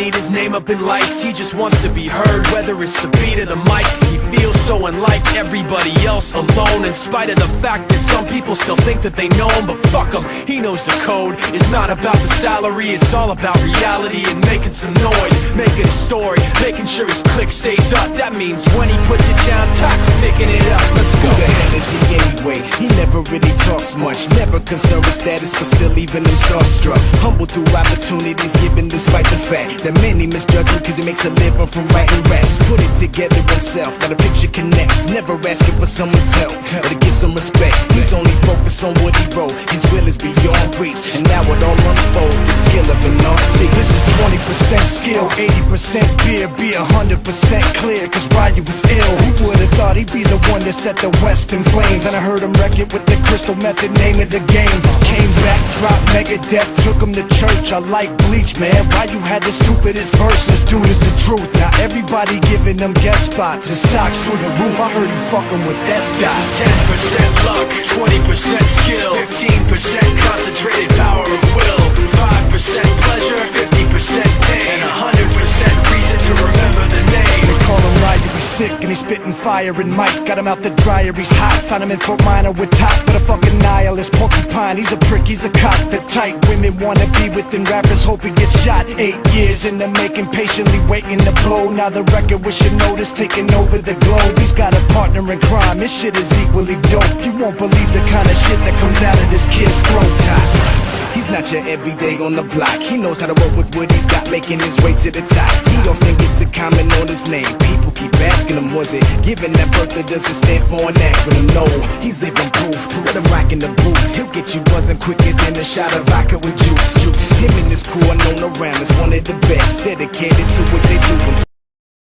need his name up in lights. He just wants to be heard, whether it's the beat or the mic. He feels so unlike everybody else, alone, in spite of the fact that some people still think that they know him. But fuck him, he knows the code. It's not about the salary, it's all about reality and making some noise, making a story, making sure his click stays up. That means when he puts it down, Tox picking it up. Let's go. Who the hell is he anyway? He never really talks much, never concerned with status, but still leaving him starstruck. Humble through opportunities given despite the fact that many misjudge him cause he makes a living from writing raps. Put it together himself, got a picture connects, never asking for someone's help or to get some respect. He's only focused on what he wrote, his will is beyond reach, and now it all unfolds, the skill of an artist. This is 20% skill, 80% beer, be 100% clear, cause Ryu was ill. Who would've thought he'd be the one that set the West in flames? And I heard him wreck it with the Crystal Method, name of the game. Came back, dropped Megadeth, took him to church. I like Bleach, man. Ryu had the stupidest verse, this dude is the truth. Now everybody giving them guest spots and stocks through the roof. I heard he fucking with that This is 10% luck, 20% skill, 15% concentrated power of will, 5% pleasure, 50% pain, and 100% reason to remember the name. They call him Ryu, he's sick and he's spitting fire. And Mike got him out the dryer, he's hot. Found him in Fort Minor with top, but a fucking nihilist porcupine. He's a prick, he's a cop. The type women wanna be within rappers, hope he gets shot. 8 years in the making, patiently waiting to blow. Now the record with your notice taking over the globe. He's got a partner in crime, his shit is equally dope. You won't believe the kind of shit that comes out of this kid's throat. He's not your everyday on the block. He knows how to work with what he's got, making his way to the top. He often gets a comment on his name. People keep asking him, was it given that birth that doesn't stand for an acronym? No, he's living proof. Let him rock in the booth. He'll get you buzzing quicker than a shot of vodka with juice. Him and his crew are known around as one of the best, dedicated to what they do.